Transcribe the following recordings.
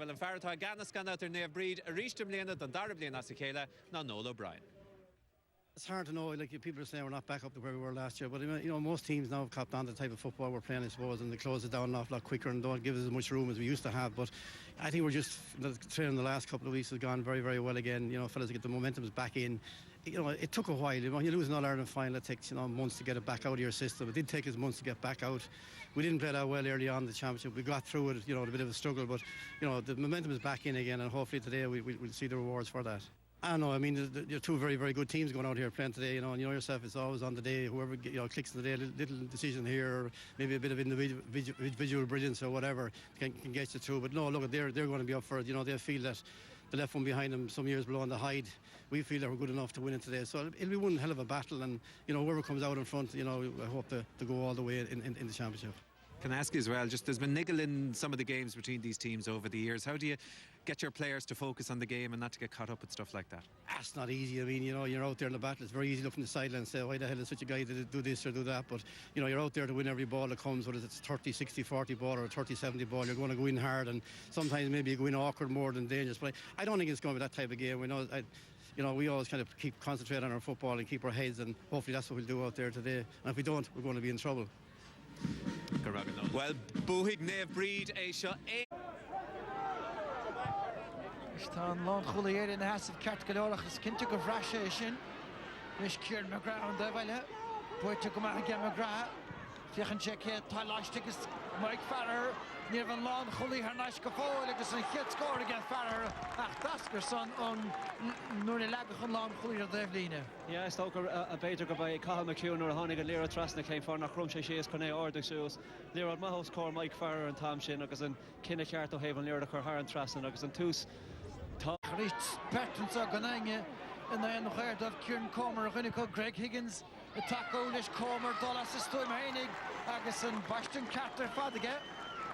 well and Farrata Gannis gan out there Nave Breed, Arishtam Lena, Dundarabli and Asikela, now Noel O'Brien. It's hard to know, like people are saying we're not back up to where we were last year, but most teams now have copped on the type of football we're playing, I suppose, and they close it down an awful lot quicker and don't give us as much room as we used to have. But I think we're just, the training the last couple of weeks has gone very, very well again. Fellas, get the momentum's back in. It took a while. You lose an All-Ireland final, it takes months to get it back out of your system. It did take us months to get back out. We didn't play that well early on in the championship. We got through it, a bit of a struggle, but the momentum is back in again, and hopefully today we'll see the rewards for that. I know. I mean, you're two very, very good teams going out here playing today. And yourself, it's always on the day. Whoever clicks in the day, little decision here, or maybe a bit of individual brilliance or whatever can get you through. But no, look, they're going to be up for it. They feel that the left one behind them some years below on the hide. We feel that we're good enough to win it today. So it'll be one hell of a battle. And whoever comes out in front, I hope to go all the way in the championship. Can I ask you as well, just there's been niggle in some of the games between these teams over the years. How do you get your players to focus on the game and not to get caught up with stuff like that? That's not easy. I mean, you're out there in the battle. It's very easy looking at the sideline and say, why the hell is such a guy to do this or do that? But, you're out there to win every ball that comes, whether it's 30, 60, 40 ball or a 30, 70 ball. You're going to go in hard, and sometimes maybe you go in awkward more than dangerous. But I don't think it's going to be that type of game. We always kind of keep concentrating on our football and keep our heads, and hopefully that's what we'll do out there today. And if we don't, we're going to be in trouble. Well, Buhig Nave Breed, Aisha. Staan land goleer in de haast of Kert Galorach is kind of refreshing. Miss Kieran McGrath on the way. Boy to come out again McGrath. Tegen check here, Tylastic is Mike Farrer. Near van land goleer Harnash Kafo. Like is een hit score against Farrer. Ach, Daskerson on Noor de Lagge van land goleer de Eveline. Ja, is ook een beter bij Cathal McCune or Honig and Lera Trasna came for nach Crumshe she is Connect order shoes. Lera Mahos core Mike Farrer and Tom Shin agus an Kinnecart to Haven Lera Cor Har and Trasna agus an Toos. Gericht Patton zo ganenge en dan nog er dat Kieran Comer Rinnico Greg Higgins attack Olish Comer Dallas is stoim heinig agus an Bastion Carter fadige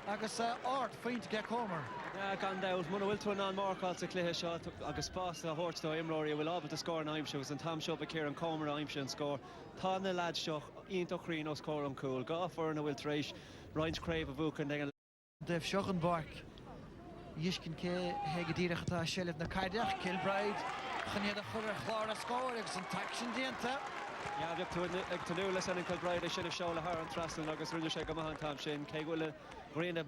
agus art fine to get Comer. Ja, gan daus mun will to an mark also clear shot agus pass the horse to Imrory will able to score an aim shows and Tom Shop Kieran Comer aim show score Tá na lad show into Crino score on cool go for and will trash Ryan's crave of Vukan then Dave Schochenbark Yishkin ke hegedire gata shelf na Kaidach Kilbride gene de goeie glare score is een taction diente. Ja, we hebben to Lewis and Kilbride should have shown her and trust and agus really shake Mahan Tom Shin Kegwille Green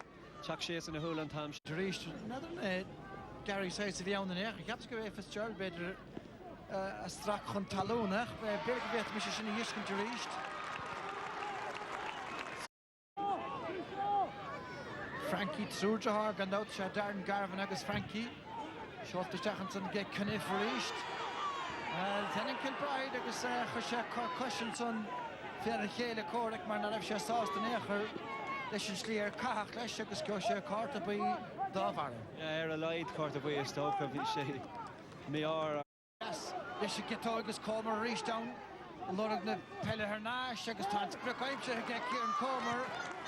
Chuck Shays in the Hull and Tom Reached another Gary says if you on the neck ik heb ze even Fitzgerald beter a strak kon talonach bij Bergwet misschien in Yishkin reached. Frankie Trujahar gan out Darren Garvin agus Frankie shot the Jachanson get Kniff reached then Kilbride agus Chosha Cushinson fair hele correct maar na efsha sauce the necher leis slier Cach leis agus Chosha Carter by Davar. Ja, a light Carter by Stoke of she me are yes leis get agus Comer reach down Lorg na Pelle Hernash agus Tant Brookaimse get Kieran Comer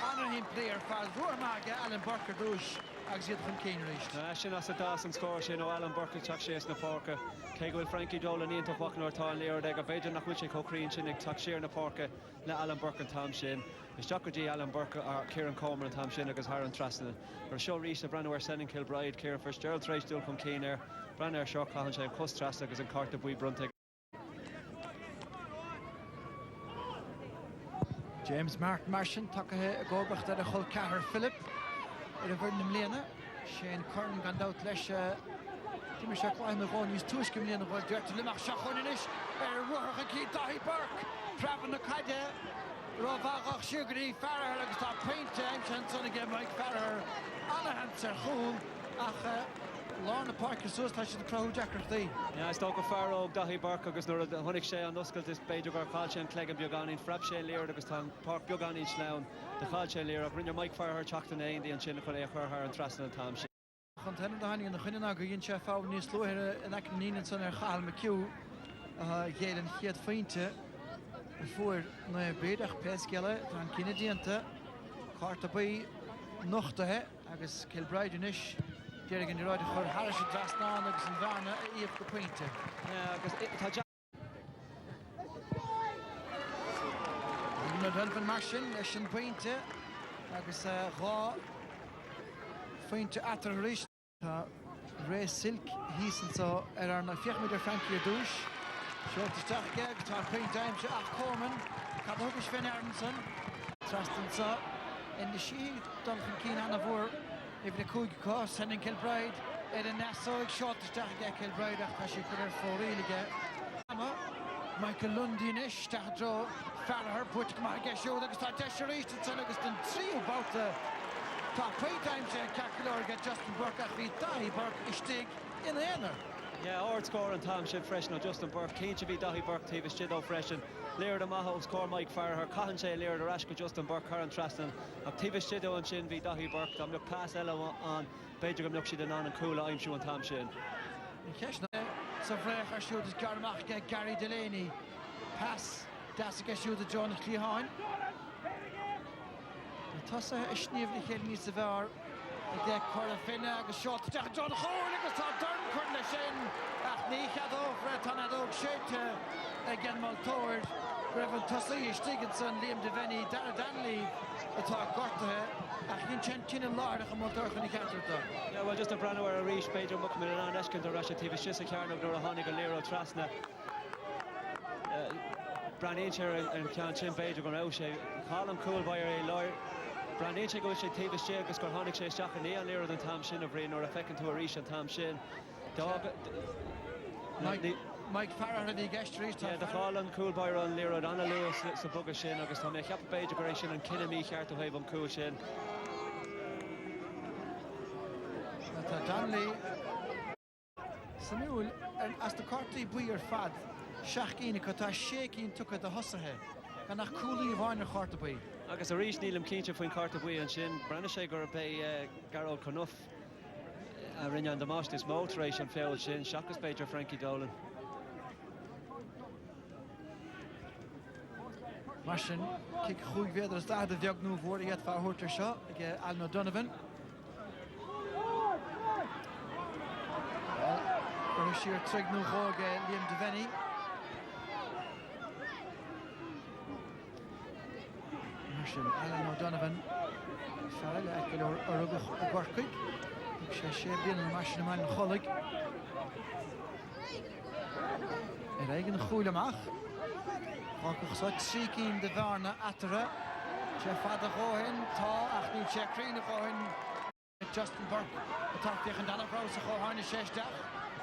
on him player fast Roormage Alan Burker douche agus get from Kane reached. Sin as a Dawson score she no Alan Burker chuck shares na Parka Kegwil Frankie Dolan into walking or Tan Leo Dega Bejan nach which Cochrane Shin chuck share na Parka na Alan Burker and Tom Shin is Jocker G Alan Burker or Kieran Comer and Tom Shin agus Haran Trasna for show reach the Branware sending Kilbride Kieran Fitzgerald tries to from Kane there Branware shot Cahan Shane Cus Trasna agus in Carter Bui Bruntig. James Martin Martian tuck a gobacht that a whole Cahar Philip in a Vernon Lena Shane Curran gone out lesh Timishak I'm going use 2 million of dirt to Limach Shachonish Rohaki Dahi Burke Traven the Kade Rovach Sugary Farrer like stop paint James son again Mike Farrer Anna Hanser Hool Ach Lorna Parker so slash the crowd jacker thing. Yeah, Stoke Farrow Dahi Burke agus nor the Honig Shea on Nuskal this Beidir Calche and Clegg and Bioganin Frap Shea Lear agus Tan Park Bioganin Slown the Calche Lear bring your Mike Farrer Chockton Andy and Chinna Colea Her and Traston and Tom Shea. Content the honey and the Hinnaga in Chef out near slow here and I can need son Hal McHugh Galen he had feinte before no Bedach Peskele Tan Kinnediente Carter by Nochte agus Kilbride Nish Derek and Rod for Harris Drasna agus and Varna Eve the Pointe. Yeah, because it Delvin Martian Leshin Pointe agus Ra Pointe at the Ray Silk hísan sa na fiachmid Frankie Douche. Shortstach gag tá paint time se ach Corman. Cadógus Finn Aronson. Trastan sa in the she Duncan Keane on the vor. If the Coog cost sending Kilbride. In Nassau shortstach gag Kilbride ach she could have for really get. Michael Lundinish tahdro Farher put Marga show that start desperation so like it's 3 about the top 3 times calculor get Justin Burke at beat Dahi Burke istig in the end. Yeah, our score and Tom Ship fresh no Justin Burke keen to be Dahi Burke TV Shido fresh and Laird of Maho score Mike Farher Cahan Shay Laird Rashka Justin Burke Karen Traston of TV Shido and Shin v Dahi Burke I'm look pass Ella on Bejugam look Shidan on and Kula I'm sure Tom Shin. So Frecha shoot is Garmach get Gary Delaney. Pass Dassica shoot the John Clehan. Tossa Schnivli Helmi Savar. The Corofin shot to John Hall against Dun Cornishin. Nichado Fretanado Shit again Maltord. Reverend Tossi Stigginson, Liam Deveni, Dara Danley. The talk got to her. Kin Lard and Maltor and yeah, well, just a brand where a reach page of Muckman and Ashkin to Russia TV Shisa Carno Durahonig and Lero Trasna. Brand Incher and Can Chin Page of Goroche. Colin Cool by a lawyer. Brand Incher goes to TV Shis Gorhonic Shay Shaka Neon Lero than Tom Shin of Rain or affecting to a reach and Tom Shin. Dog. Mike Farrar had the guest reached. Yeah, the Colin Cool by Ron Lero Donna Lewis Sabuga Shin August Tommy Cap Page of Ration and Kinnemy Hart to Haven Cool Shin. Danley Samuel and as the Carty Buyer Fad Shachkin Kota shaking took at the Hussahe and a coolie Varner Cartaby. I guess a reach Neelam Keach between Cartaby and Shin Branashager Bay Garol Connuff Rinyan Damash this motoration failed Shin Shakas Pager Frankie Dolan. Martin kick goed weer er staat de jog nu voor het van Horter shot Alno Donovan. Sheer terug nu voor Liam Deveni. Martin Alno Donovan. Farrell Akilor Orugh Gorky. She binnen Martin man Golik. En regen een goede mag. Ook gezet ziek in de Varna Attera. Jeff Vader Gohen, Ta, Achnu Chekrin Gohen. Justin Burke, attack tegen Dana Rose Gohen 60.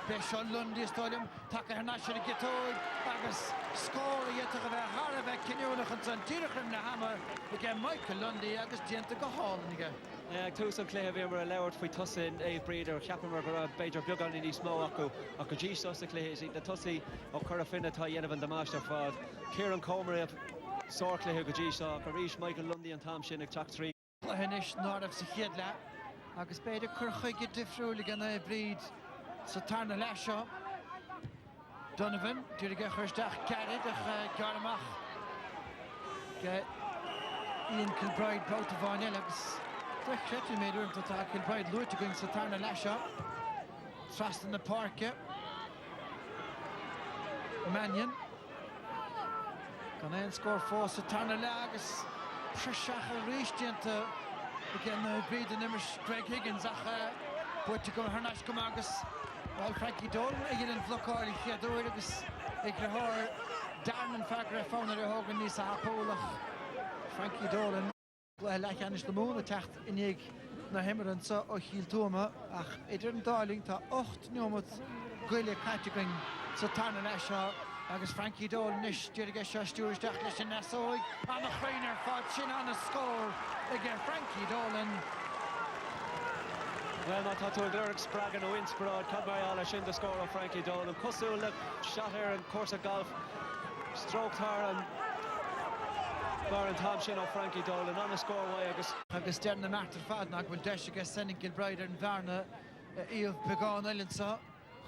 Beshon Lundi Stadium, Taka Hernasher Gitoid, Agus score yet to the Harabek, Kinulich and Santirachim Hammer, again Michael Lundy, Agus Genta Gahal again. Yeah, Tucson Clay have ever allowed for Tussin, a breeder, Cappenberger, Bader Bugan in his small Aku, Akuji Sosa Clay, the Tussi, or Corofin, Tayev and the Master Fad, Kieran Comer, Sorkley, Hugaji Saw, Karish, Michael Lundy and Tom Shinnick, Chuck 3. Henish, Nord of Sikidla, Agus Bader Kurchig, Diffrulig and a breed. Satarna Lasha Donovan, Diriga Herstach Carried, Garmach Ian Kilbride, both of Van Ellis. Quick made room to attack Kilbride, Lure to go in Satarna Lasha. Thrust in the park. Mannion. Gonna score for Satarna Lagus. Prashach reached into again, breed the Nimish Greg Higgins. Put to go Hernash Kamagus. Well, Frankie Dolan, again in Vlokar, Chiadoris, Ikrahor, Darren and Fagra, Founder Hogan, Nisa Hapola, Frankie Dolan, like Anish the Moon attacked in Yig, Nahimmer and so O'Heel Toma, Adrian Darling, Ta Ocht Nomot, Guile Katigring, Satana Nasha, Agus Frankie Dolan, Nish, Jirigasha, Stewart, Dachlish, and Nassoi, and the Crainer fought Chin on the score, again Frankie Dolan. Well, not to a Glurk Sprague and a Winsprod, Cadbury Shin the score of Frankie Dolan. Kusul shot her in course of golf, stroked her and Baron Tom Shin of Frankie Dolan on the score way. Agus Derna Martin Fadnag will dash against sending Kilbride and Varna, Eve Began Ellensa,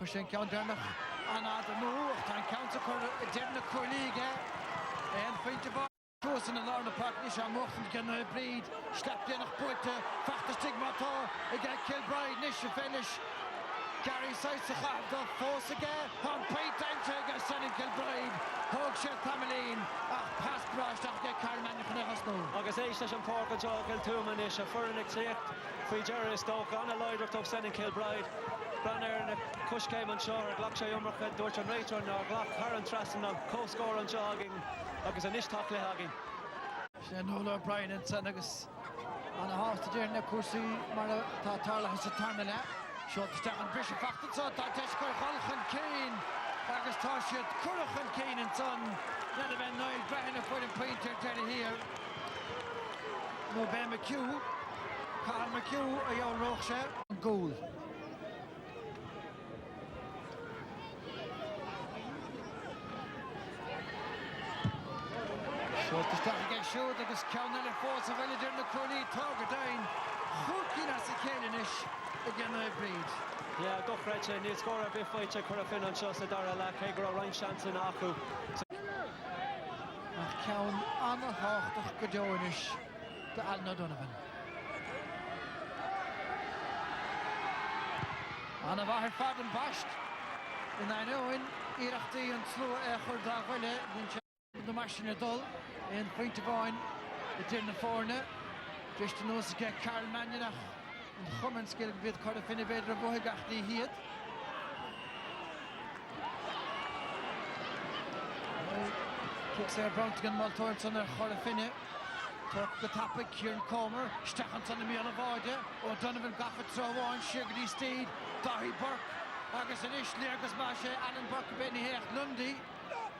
Hushin Counternach, Anna the Move, Tan Counter Derna Kurliga, and Fintabah. Close in the Lorna Park, Nisha Mochen can breed, Step in a put, Factor Stigma, again Kilbride, Nisha Finish, Gary Sice the force again on Pete Danchega Sonny Kilbride Hogshed Tamalin pass brush to get Carl Mannigan Hosno agus éis leis an Pórca Joe Kiltuman is a furnig tríocht faoi Jerry Stoke an a loidir to Sonny Kilbride Branner and a cush came on shore Glock sé umrach dúirt an réitr ná Glock Haran Trassen an co-score an jogging agus an isteach le hagin Nola O'Brien and son agus an a horse to Jerry Kursi mar tá tarla has a tarnala shot to Stefan Bishop factor so tá Teshkar Khalchan Kane agus tá siad Corofin Kane and son then the Ben Noel Brahim a foot and painter Terry here no Ben McHugh Carl McHugh a young Roche goal shot to start again shot agus Cownell force of Elider na Crowley target down hooking as a Kalenish again I breed yeah go Fred need score a bit fight Corofin on shots the Dara la Kegro Ryan chance in Aku Cown on the heart of Godonish to Alna Donovan on a Bahar Faden Basht in I know in Irachti and slow Echor Dagwele the machine dull in point of on it in the corner just to know to get Carl Mannigan and Hummins getting with Corofin better Bohagachti here kicks there Brownton Maltorns on the Corofin took the topic Kieran Comer Steffens on the Miel of Order O'Donovan Goffett throw on Shiggy Steed Dahi Burke agus an Ishley agus Masha Alan Burke Benny Hecht Lundy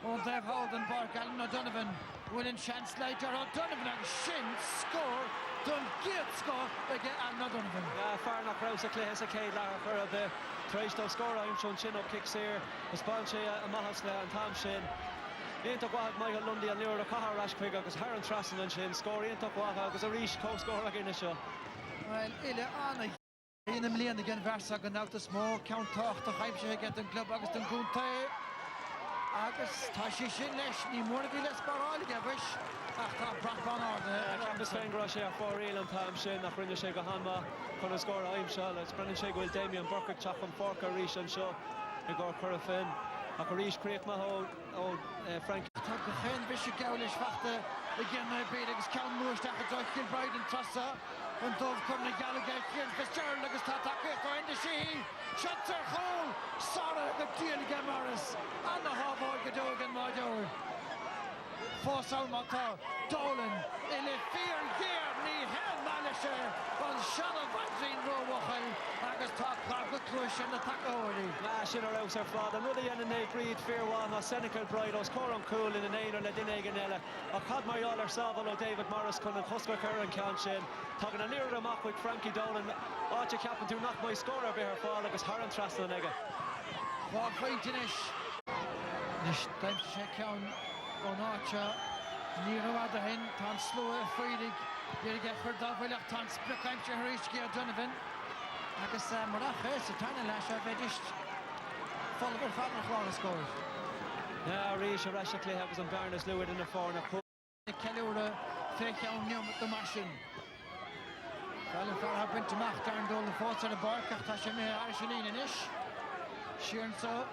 on Dave Holden Burke Alan O'Donovan winning chance later O'Donovan and Shin score Dun Giat score again Alan O'Donovan far nach Rouse a Clay as a Kate Lara for the Traisto score I'm showing chin up kicks here Response a Mahasle and Tom Shin Into Wahag Michael Lundy and Lura Kahar Rash Quig agus Haran Trassen and Shin score into Wahag agus a Rish co-score again the show well Ile Anna in the million again Versa going out the small count talk to Hampshire get the club agus the Gunte agus Tashi Shin lesh ni more of less baral gavish ach brak ban order campus finger share for real and Tom Shin nach rinne sé go hanma chun score I'm sure it's Brendan sé will Damien Burke chap on Porca Rish and show the go Corofin ach Rish Craig Maho Frank tag the hen bishop Gaulish fachte again my beatings count more stack to Kilbride and Trassa and Dove coming Gallagher Kieran Fitzgerald agus Tataka in the sea shots are hole Sarah the deal again Morris and the half boy go again my door force out Mata Dolan in a fear gear ni hen Malisher on Shadow Vanzine Rowachel agus talk the crush and the Takahori Shin or else her father another yen and they breed fear one a Senecal Bride os Coram Cool in the name of the Dineganella a Cod Mariola Savalo David Morris Cunnan Husker Curran Count Shin talking a nearer mock with Frankie Dolan Archie Captain do knock my scorer be her fall agus Haran Trassen the nega Bob Fighting-ish Nish time to check on Archer Nero Adahin Tan Slow Friedig Did get for Dovellach Tan Split time to Harishki Donovan agus Marach is a tiny lash of edged follow the father Flora scores yeah Rish Rashackley has on Barnes Lewis in the corner Kelura fake on Neum at the machine Fallon Farah bent to Macht and Dole the force on the bar Kachtashim Arshalin and Ish Sheeran so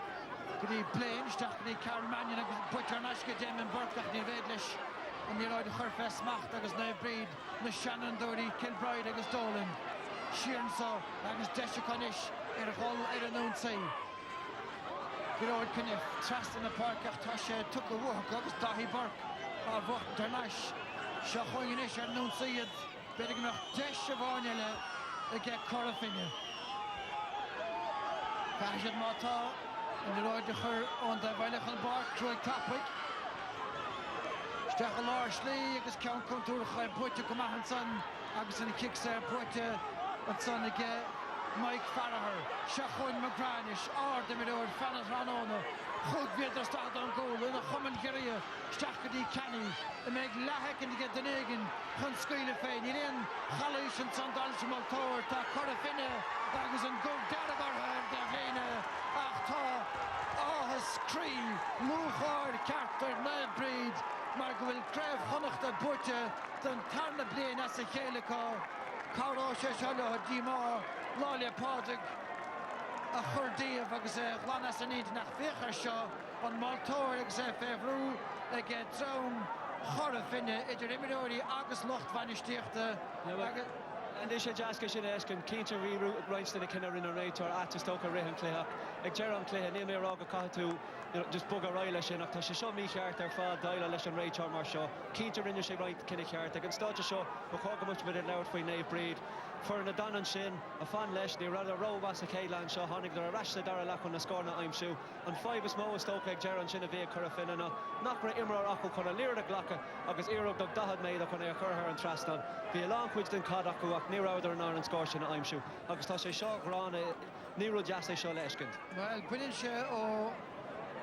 could he play Stachni Carl Mannigan put your Nashka Damon Burke Gachni Vedlish and the Lloyd Hurfest Macht agus now breed the Shannon Dory Kilbride agus Dolan Sheeran so agus Deshikonish in a hole I don't know say you know kind of trust in the park Tasha took a walk agus Dahi Burke or Burke Dernash Shahoyinish and known say it betting enough Deshavanilla get Corofin Kajad Mata and the Lloyd on the Valley Bar Troy Topic Stachel Larshley agus count come to the point to come out and son agus in the kicks there point and son again Mike Farragher Shachon McGranish or the middle Fanas Ranona Hood Vieta start on goal in the Humman Giria Stachadi Canny the Meg Lahek and to get the Negan Hun Skyla Fain in Halish and Sandal Maltor Ta Corofina agus and go Darabar the Vena Achta Ahas Cree Luchard Carter Nabreed Margwil Crev Connacht the Butcher then Tarna Blaine as a Calico Carosha Shallow Dima Lalia Patrick a churdíomh agus glána san iad nach féchar seo an Maltóir agus fehrú ag drám Corofin idir imimeóirí agus locht bhainisteachta. And this is just because can Keaton reroute rights to the kinner in a rate or at stoke a rehan clear. Like Jerome Clay, name a roga to just bug a royal shin up to show me heart their fall dial lesson rate or more show. Keaton in the right kinny heart. They can start to show but how much with it loud for Nave Breed. For an Adon and Shin, a fan lesh, the rather row was a Kaylan show, Honig, the rash the Daralac on the score, I'm shoe. And 5 is Moa Stoke, Jaron Shin, a Via Corofin, and not great Imra or Akko, con a Lyra Glocka, August Eero Dog Dahad made up on a Curher and Traston. Be a long which then Kodaku, near out and Iron Scorch, I'm shoe. August Tasha Shaw, Grana, Nero Jassy Shaw Leshkind. Well, brilliant o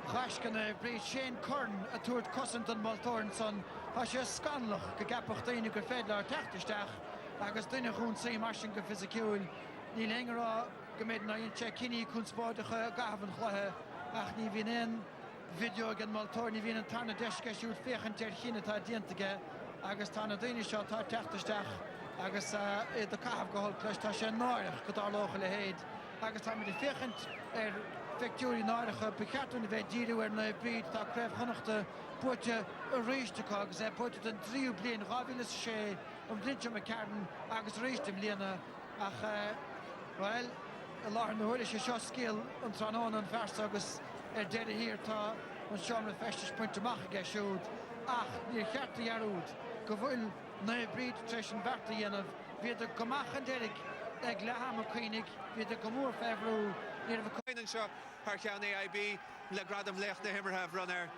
Rashkan, Breed Shane Kern, a tour Cossington Maltorn son, Hasha Scanloch, the Gapach Dine, Gafedlar, Tachtistach. Agus duine chun sé marsin go fisiciúil ní lenger goméid na inche cinní chun spáidecha gahan chluthe ach ní bhíon éon video gan Maltóir ní bhíon an tarna deisceisiúil féchan teir chinne tá diantaige agus tána duine seo tá teachtasteach agus é do cahabh go hol pleis tá sé náireach go dá locha le héad agus tá de féchant feictúirí náirecha becheartúna bheith díú na bríd tá creibh chonachta puite a réisteá agus puite an tríú blion ráhílas sé blintje me Carden agus reistem Lena ach well a lá na hoile sé seo scéal an tránán an vers agus dead here tá an seán a festes pointteach ge siúd ach ní cheartta jarúd go bhfuil na bríd treis an bharta dhéanamh viidir gomach an deirig ag leham a chuoinnig viidir go mór fehrú ní a Coinan seo par ceann AIB le gradam lecht na himmerthe runner.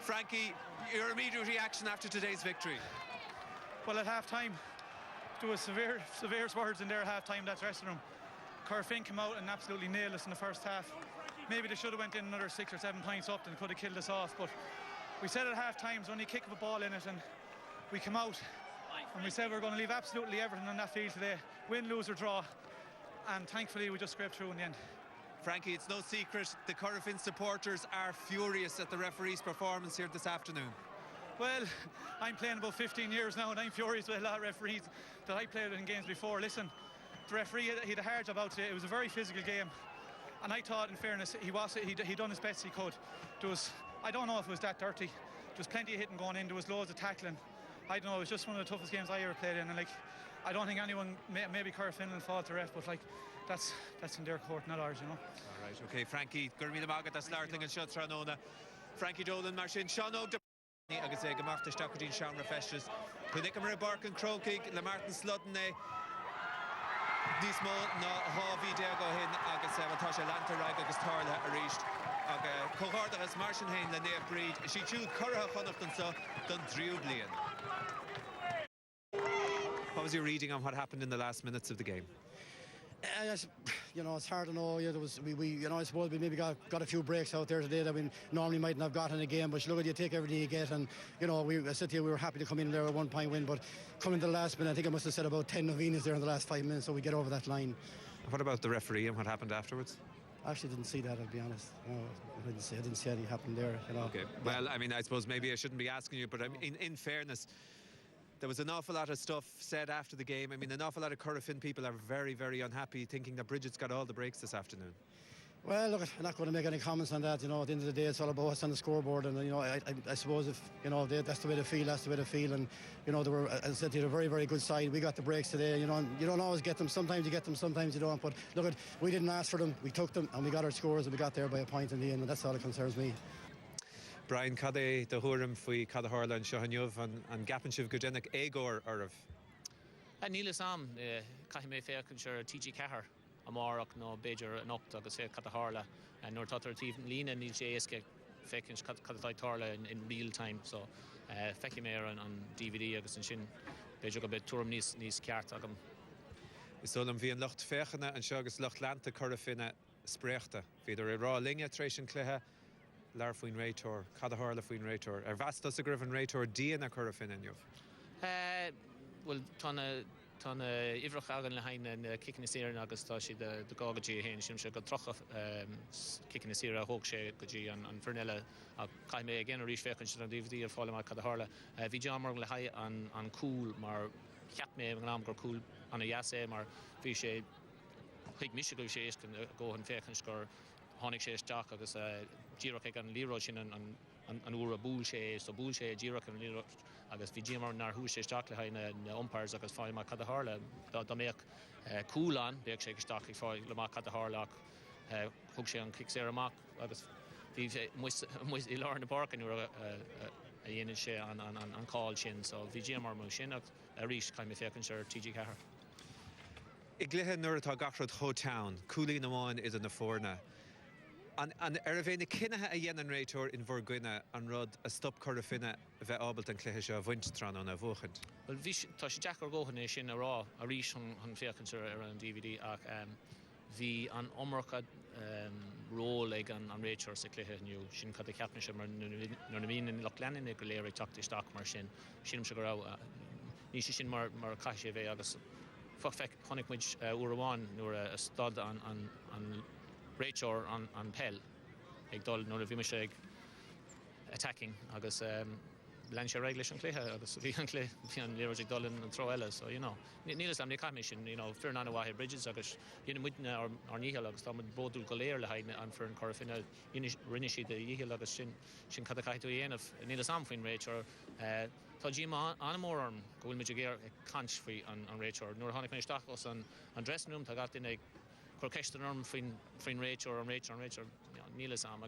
Frankie, your immediate reaction after today's victory? Well, at half-time, there was severe words in there at half-time, that dressing room. Corofin came out and absolutely nailed us in the first half. Maybe they should have went in another 6 or 7 points up and could have killed us off, but we said at half-time, there's only a kick of a ball in it, and we came out and we said we're going to leave absolutely everything on that field today, win, lose or draw, and thankfully we just scraped through in the end. Frankie, it's no secret the Corofin supporters are furious at the referee's performance here this afternoon. Well, I'm playing about 15 years now and I'm furious with a lot of referees that I played in games before. Listen, the referee, he had a hard job out today. It was a very physical game. And I thought, in fairness, he done his best he could. I don't know if it was that dirty. There was plenty of hitting going in. There was loads of tackling. I don't know, it was just one of the toughest games I ever played in. And I don't think anyone, maybe Corofin will fault the ref, but that's in their court, not ours, you know. All right, okay, Frankie, Gurmina Magat, that's Lartling and Shot Ranona. Frankie Dolan, Marcin, Sean Ogden. Agus é gomarta stacadín seanra festes. Chunig mar barcan crocaig le Martin Sludden é níos mó na hábhí de go hin agus tá sé lantarraig agus tarla a ríist. Agus cóhardagus Martin Hain le Nave Breed. Sí siúd curtha chonachtan sa don tríú blian. What was your reading on what happened in the last minutes of the game? You know, it's hard to know. Yeah, there was you know, I suppose we maybe got a few breaks out there today that we normally mightn't have gotten in a game. But look, you take everything you get, and you know, I said to you, we were happy to come in there with a 1-point win. But coming to the last minute, I think I must have said about 10 novenas there in the last 5 minutes, so we get over that line. What about the referee and what happened afterwards? I actually didn't see that, I'll be honest. No, I didn't see anything happen there. You know. Okay. Well, I mean, I suppose maybe I shouldn't be asking you, but in fairness, there was an awful lot of stuff said after the game. I mean, an awful lot of Corofin people are very, very unhappy, thinking that Brigids got all the breaks this afternoon. Well, look, I'm not going to make any comments on that. You know, at the end of the day, it's all about what's on the scoreboard. And, you know, I suppose if, you know, that's the way they feel, that's the way they feel. And, you know, they were, as I said to you, a very, very good side. We got the breaks today. You know, you don't always get them. Sometimes you get them, sometimes you don't. But, look, we didn't ask for them. We took them and we got our scores and we got there by a point in the end. And that's all that concerns me. Brian, cad é do thuairim faoi cad a tharla an seo inniuh an gapan sibh go dénach éagóir ormh? Níl is am caithfidh mé féachann seir TG Cahar amárach nó Beidir an ocht agus fé cad a tharla nuair tá tíobh lína níl sé éasca féacinn cad a tharla in real time, so feici mé ar an DVD agus an sin Beidir go bit tuairim níos ceart agam. Is dólam bhí an lucht féchanna an seo agus lucht leanta Corofine spréachta. Bhíidir i rá linge tréis an cluiche Lar faoin réitor, cad a tharla faoin réitor. Vastas a gribh an réitor díana a Corofin inniuh? Well, tána ifrach agan le hain kicking na séireann agus tá si de gágadí a héin sim se go trocha kicking na séire a thóg sé go dtí an Fernella a caiith mé again a rís féchann se an DVD ar fála mar cad a tharla. Bhí deamar le haid an cúl mar cheap mé an am gur cúl an a jaasé mar bhí sé chuig Michigan sé go an féchan score hánig sé isteach agus ddíireach ag an líró sin an uair a búil sé so búil sé ddíireach an líró agus bhí ddímar nar thuúil sé isteach le haine na umpires agus fáil má cad a hála dá méoch cúlán beag sé isteach ag fáil le má cad a hála thug sé an kick sé amach agus bhí i lá na barcan nuair a dhéanaan sé an cáil sin so bhí ddímar mú sin a rís caiim féchan sé TG Cahar. I gluthe nuair atá gachrad Hotown, cúlaí amháin is an na fórna. An ar a bhéna cinethe a dhéanaan réiteoir in Bhorghuine an rud a stop Corofin a bheith ábalt an cluiche seo a bhainttrán an a bhuachant. Well, tá sé Jackar góhanna sin a rá a rís an féchan ar an DVD ach bhí an omracha ról ag an réiteoir sa cluiche nniu sin cad a ceapna sé mar nuair na bhíon lech leanana go léir ag teachtaí mar sin se go rá ní sé sin mar caiise bheith agus fech chonig muid uairháin nuair a stad an réiteoir an pell ag dul nuair a bhí sé ag attacking agus lean sé réiglis an cluiche agus bhí an léir ag dul an tro eile so nílas am ní caiimi sin fear ná bhaithe Brigids agus dhéana muidne ar níhil agus tá bódú go léir le haidne an fear an Corofin rinne siad a dhíhil agus sin cad a caiithú dhéanamh nílas am faoin réiteoir tá ddíma anmór arm go bhfuil muid géir ag cant faoi an réiteoir nuair tháinig isteach os an dressing room tá gach duine chur ceist an orm faoin réiteoir an réiteoir nílas am